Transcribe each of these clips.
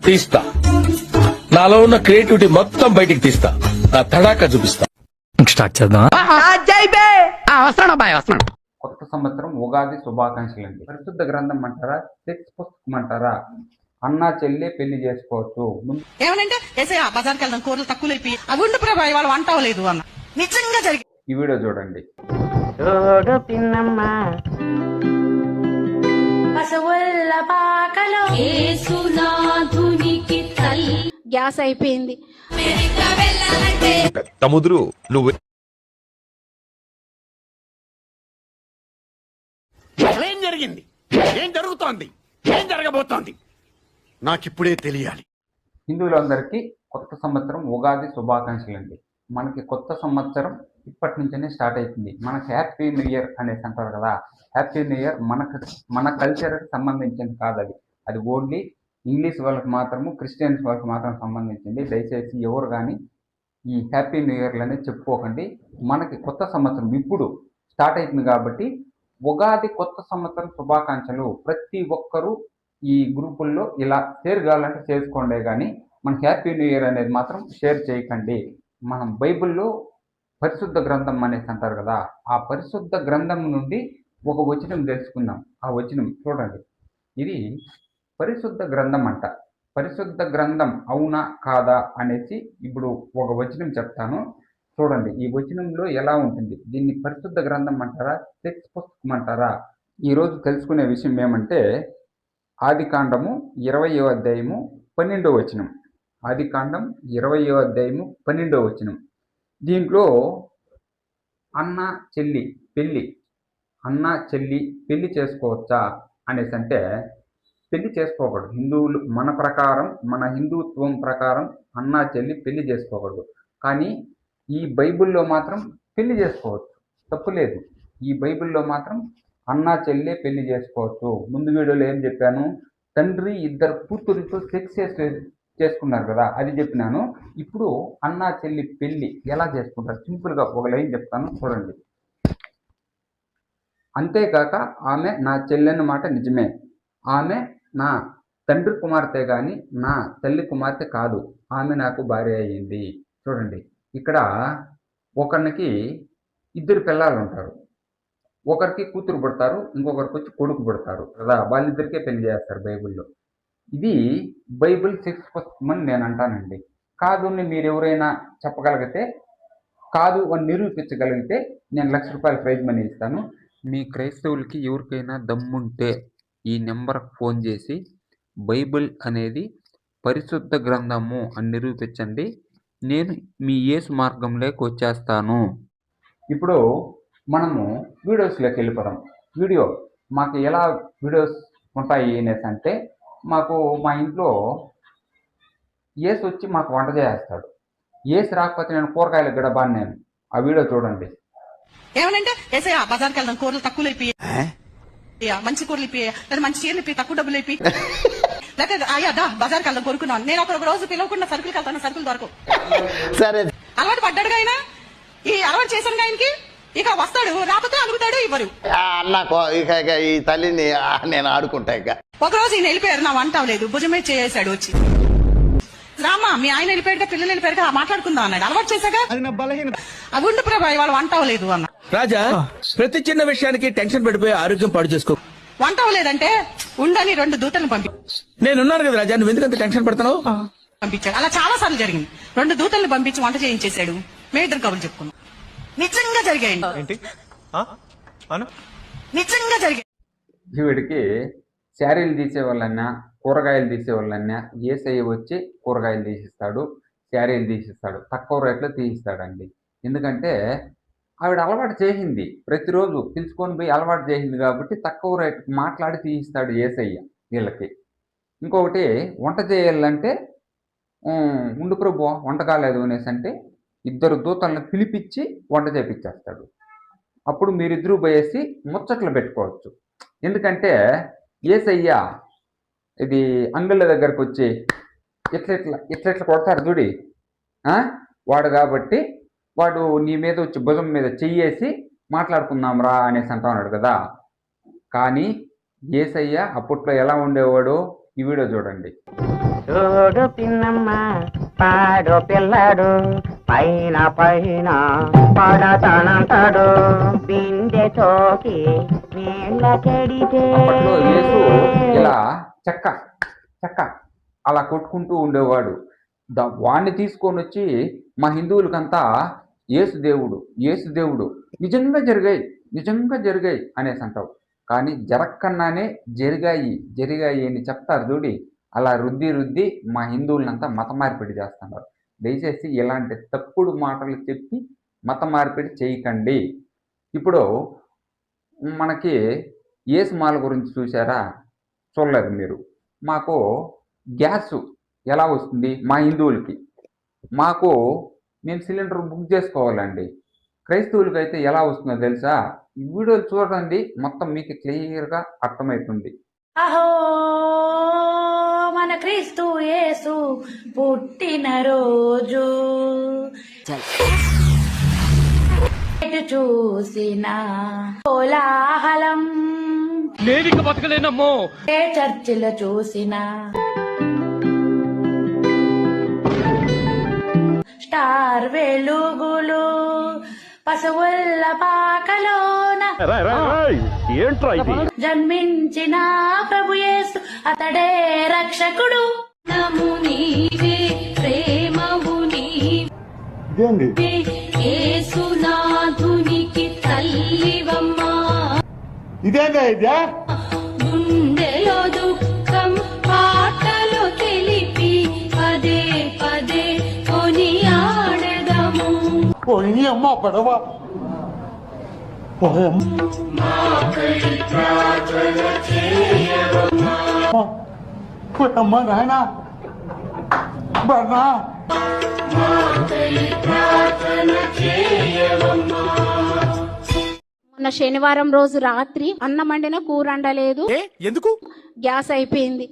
తీస్తా. నాలో ఉన్న క్రియేటివిటీ మొత్తం బయటికి తీస్తా. నా తడాక చూపిస్తా. స్టార్ట్ చేద్దాం. కొత్త సంవత్సరం ఉగాది శుభాకాంక్షలు అండి. పరిశుద్ధ గ్రంథం అంటారా, సెక్స్ పుస్తకం అంటారా, అన్నా చెల్లి పెళ్లి చేసుకోవచ్చు. ఏమనంటే బజార్కి వెళ్దాం, కూరలు తక్కువ అయిపోయి అవి ఉండి ప్రభావి వాళ్ళు వంట అవ్వలేదు అన్న నిజంగా జరిగింది. ఈ వీడియో చూడండి. గ్యాస్ అయిపోయింది. తముదురు నువ్వు ఏం జరిగింది, ఏం జరుగుతోంది, ఏం జరగబోతోంది నాకిప్పుడే తెలియాలి. హిందువులందరికీ కొత్త సంవత్సరం ఉగాది శుభాకాంక్షలు అండి. మనకి కొత్త సంవత్సరం ఇప్పటి నుంచే స్టార్ట్ అవుతుంది. మనకి హ్యాపీ న్యూ ఇయర్ అనేసి అంటారు కదా. హ్యాపీ న్యూ ఇయర్ మన కల్చర్కి సంబంధించింది కాదు. అది ఓన్లీ ఇంగ్లీష్ వాళ్ళకి మాత్రము, క్రిస్టియన్స్ వాళ్ళకి మాత్రం సంబంధించింది. దయచేసి ఎవరు కానీ ఈ హ్యాపీ న్యూ ఇయర్లనే చెప్పుకోకండి. మనకి కొత్త సంవత్సరం ఇప్పుడు స్టార్ట్ అవుతుంది కాబట్టి ఉగాది కొత్త సంవత్సరం శుభాకాంక్షలు. ప్రతి ఒక్కరూ ఈ గ్రూపుల్లో ఇలా షేర్ కావాలంటే చేసుకోండి, కానీ మన హ్యాపీ న్యూ ఇయర్ అనేది మాత్రం షేర్ చేయకండి. మనం బైబిల్లో పరిశుద్ధ గ్రంథం అనేసి అంటారు కదా, ఆ పరిశుద్ధ గ్రంథం నుండి ఒక వచనం తెలుసుకుందాం. ఆ వచనం చూడండి. ఇది పరిశుద్ధ గ్రంథం అంట. పరిశుద్ధ గ్రంథం అవునా కాదా అనేసి ఇప్పుడు ఒక వచనం చెప్తాను, చూడండి. ఈ వచనంలో ఎలా ఉంటుంది, దీన్ని పరిశుద్ధ గ్రంథం అంటారా, సెక్స్ పుస్తకం అంటారా? ఈరోజు తెలుసుకునే విషయం ఏమంటే ఆదికాండము 20వ అధ్యాయము 12వ వచనం. ఆదికాండం 20వ అధ్యాయము 12వ వచనం. దీంట్లో అన్న చెల్లి పెళ్లి చేసుకోవచ్చా అనేసి అంటే పెళ్లి చేసుకోకూడదు. హిందువులు మన ప్రకారం, మన హిందుత్వం ప్రకారం అన్న చెల్లి పెళ్లి చేసుకోకూడదు. కానీ ఈ బైబిల్లో మాత్రం పెళ్లి చేసుకోవచ్చు, తప్పులేదు. ఈ బైబిల్లో మాత్రం అన్న చెల్లి పెళ్లి చేసుకోవచ్చు. ముందు వీడియోలో ఏం చెప్పాను, తండ్రి ఇద్దరు కూతురితో సెక్స్ చేసుకున్నారు కదా, అది చెప్పినాను. ఇప్పుడు అన్న చెల్లి పెళ్లి ఎలా చేసుకుంటారు సింపుల్గా ఒక లైన్ చెప్తాను, చూడండి. అంతేకాక ఆమె నా చెల్లెన్న మాట నిజమే, ఆమె నా తండ్రి కుమార్తె కానీ నా తల్లి కుమార్తె కాదు, ఆమె నాకు భార్య అయ్యింది. చూడండి, ఇక్కడ ఒకరికి ఇద్దరు పిల్లలు ఉంటారు, ఒకరికి కూతురు పుడతారు, ఇంకొకరికి వచ్చి కొడుకు పుడతారు కదా, వాళ్ళిద్దరికే పెళ్లి చేస్తారు బైబిల్లో. ఇది బైబిల్ సెక్స్ పుస్తకం అని నేను అంటానండి. కాదు అని మీరు ఎవరైనా చెప్పగలిగితే, కాదు అని నిరూపించగలిగితే నేను ₹1,00,000 ప్రైజ్ మనీ ఇస్తాను. మీ క్రైస్తవులకి ఎవరికైనా దమ్ముంటే ఈ నెంబర్కి ఫోన్ చేసి బైబిల్ అనేది పరిశుద్ధ గ్రంథము అని నిరూపించండి, నేను మీ యేసు మార్గంలోకి వచ్చేస్తాను. ఇప్పుడు మనము వీడియోస్లోకి వెళ్ళిపోదాం. మాకు ఎలా వీడియోస్ ఉంటాయి అనేసి అంటే, మాకు మా ఇంట్లో యేసు వచ్చి మాకు వంట చేస్తాడు. యేసు రాకపోతే నేను కూరగాయలు గడబాను నేను. ఆ వీడియో చూడండి. ఏమనంటే బజార్కి వెళ్దాం, కూరలు తక్కువ అయిపోయి మంచి కూరలు అయిపోయి, లేదా మంచి చీరలు అయిపోయి, తక్కువ డబ్బులు అయిపోయి, లేకపోతే అయ్యా బజార్కి వెళ్దాం కొనుక్కున్నాను. నేను ఒక రోజు పిలవకుండా సరుకులకి వెళ్తాను, సరుకులు దొరకవు. సరే అలవాటు పడ్డాడుగా ఆయన, ఈ అలవాటు చేశాను ఆయనకి. ఇక వస్తాడు, రాకపోతే అడుగుతాడు, ఇవ్వరు. ఈ తల్లిని నేను ఆడుకుంటా. ఇక ఒకరోజు ఈయన వెళ్ళిపోయారు, నా వంట అవ్వలేదు, భుజమే చేసాడు వచ్చి. రామా మీ ఆయన వెళ్ళిపోయాక పిల్లలు వెళ్ళిపోయాక మాట్లాడుకుందాం అన్నాడు. అలవాటు చేశాక అవి ఉండి ప్రభావి వాళ్ళు వంట అవ్వలేదు అన్న. రాజా, ప్రతి చిన్న విషయానికి టెన్షన్ పడిపోయి ఆరోగ్యం పాడు చేసుకో. వంట అవ్వలేదంటే ఉండని 2 దూతలను నేనున్నాను కదా రాజా, నువ్వు ఎందుకంత టెన్షన్ పడుతున్నావు? పంపించాడు. అలా చాలా సార్లు జరిగింది. 2 దూతలను పంపించి వంట చేయించేశాడు. మేమిద్దరు కబుర్లు చెప్పుకున్నాం. నిజంగా జరిగాయండి, నిజంగా జరిగాయి. వీడికి శారీలు తీసేవాళ్ళన్నా, కూరగాయలు తీసేవాళ్ళన్నా యేసయ్య వచ్చి కూరగాయలు తీసిస్తాడు, శారీలు తీసిస్తాడు, తక్కువ రేట్లో తీసిస్తాడండి. ఎందుకంటే ఆవిడ అలవాటు చేసింది, ప్రతిరోజు పిలుచుకొని పోయి అలవాటు చేసింది కాబట్టి తక్కువ రేటు మాట్లాడి తీయిస్తాడు యేసయ్య వీళ్ళకి. ఇంకొకటి వంట చేయాలంటే ఉండు ప్రభు వంట కాలేదు అనేసి అంటే 2 దూతలను పిలిపించి వంట చేపించేస్తాడు. అప్పుడు మీరిద్దరూ పోయేసి ముచ్చట్లు పెట్టుకోవచ్చు. ఎందుకంటే యేసయ్య ఇది అంగళ్ళ దగ్గరకు వచ్చి ఇట్లా కొడతారు చూడి వాడు, కాబట్టి వాడు నీ మీద వచ్చి భుజం మీద చెయ్యేసి మాట్లాడుకుందాం రా అనేసి అంటా ఉన్నాడు కదా. కానీ యేసయ్య అప్పట్లో ఎలా ఉండేవాడో ఈ వీడియో చూడండి. చూడు పిన్నమ్మ పాడు పిల్లడు పైన పైన పడతానంటాడు బిందె తోకి నీళ్ళ కెడితే అప్పట్లో యేసు ఇలా చెక్క చెక్క అలా కొట్టుకుంటూ ఉండేవాడు. వాణ్ణి తీసుకొని వచ్చి మా హిందువులకంతా యేసు దేవుడు నిజంగా జరిగాయి అనేసి అంటావు. కానీ జరక్కన్నానే జరిగాయి అని చెప్తారు చూడి, అలా రుద్ది మా హిందువులంతా మత మార్పిడి చేస్తున్నారు. దయచేసి ఇలాంటి తప్పుడు మాటలు చెప్పి మత మార్పిడి చేయకండి. ఇప్పుడు మనకి యేసుమాల గురించి చూసారా? చూడలేదు మీరు. మాకు గ్యాస్ ఎలా వస్తుంది మా హిందువులకి? మేము సిలిండర్ బుక్ చేసుకోవాలండి. క్రైస్తవులకి అయితే ఎలా వస్తుందో తెలుసా? ఈ వీడియోలు చూడండి, మొత్తం మీకు క్లియర్గా అర్థమవుతుంది. అహో మన క్రీస్తు యేసు పుట్టిన రోజు ఎటు చూసిన కోలాహలం, నేనిక బతకలేనమ్మో. ఏ చర్చిలో చూసిన స్టార్ వెలుగులు, పశువుల పాకలోన జన్మించిన ప్రభు యేసు అతడే రక్షకుడు. నీవే ప్రేమవు నీవే యేసునాథునికి తల్లివమ్మా. గుండెలో దుఃఖం పాటలు తెలిపి పదే పదే కొనియాడెదము. మొన్న శనివారం రోజు రాత్రి అన్నం వండిన కూర వండలేదు, ఎందుకు? గ్యాస్ అయిపోయింది.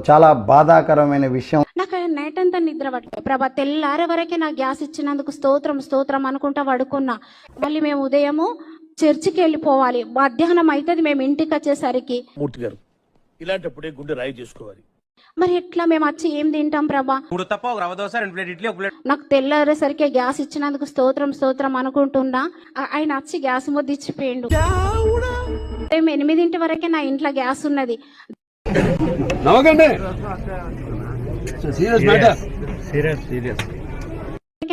చాలా బాధాకరమైన విషయం. నాకు నైట్ అంతా నిద్ర పట్టలేదు ప్రభా. తెల్లారే వరకే నాకు గ్యాస్ ఇచ్చినందుకు స్తోత్రం అనుకుంటా పడుకున్నా. మళ్ళీ మేము ఉదయము చర్చికి వెళ్ళిపోవాలి, మధ్యాహ్నం అవుతుంది మేము ఇంటికి వచ్చేసరికి. మూర్తి గారు, ఇలాంటప్పుడే గుండె రాయి చేసుకోవాలి. మరి ఎట్లా మేము వచ్చి ఏం తింటాం ప్రభా? నాకు తెల్లారేసరికి గ్యాస్ ఇచ్చినందుకు స్తోత్రం అనుకుంటున్నా. ఆయన వచ్చి గ్యాస్ ముద్ద ఇచ్చిపోయిండు. 8 వరకే నా ఇంట్లో గ్యాస్ ఉన్నది.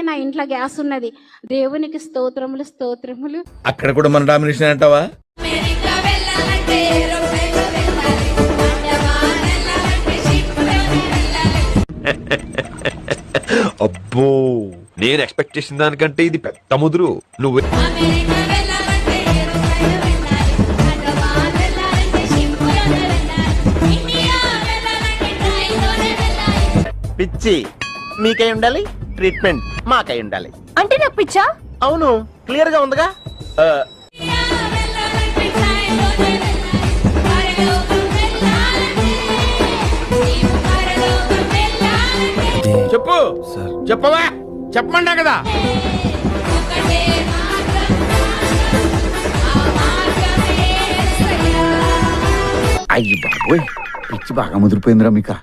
నా ఇంట్లో గ్యాస్ ఉన్నది. దేవునికి స్తోత్రములు. అక్కడ కూడా మన డామినేషన్ అంటావా? అబ్బో, నేను ఎక్స్పెక్ట్ చేసిన దానికంటే ఇది పెద్ద ముదురు. నువ్వు పిచ్చి మీకై ఉండాలి, ట్రీట్మెంట్ మాకై ఉండాలి. అంటే నాకు పిచ్చా? అవును, క్లియర్ గా ఉందిగా. చెప్పు. చెప్పవా? చెప్పమంటా కదా. అయ్యి బాబోయ్, పిచ్చి బాగా ముదిరిపోయిందిరా మీకు.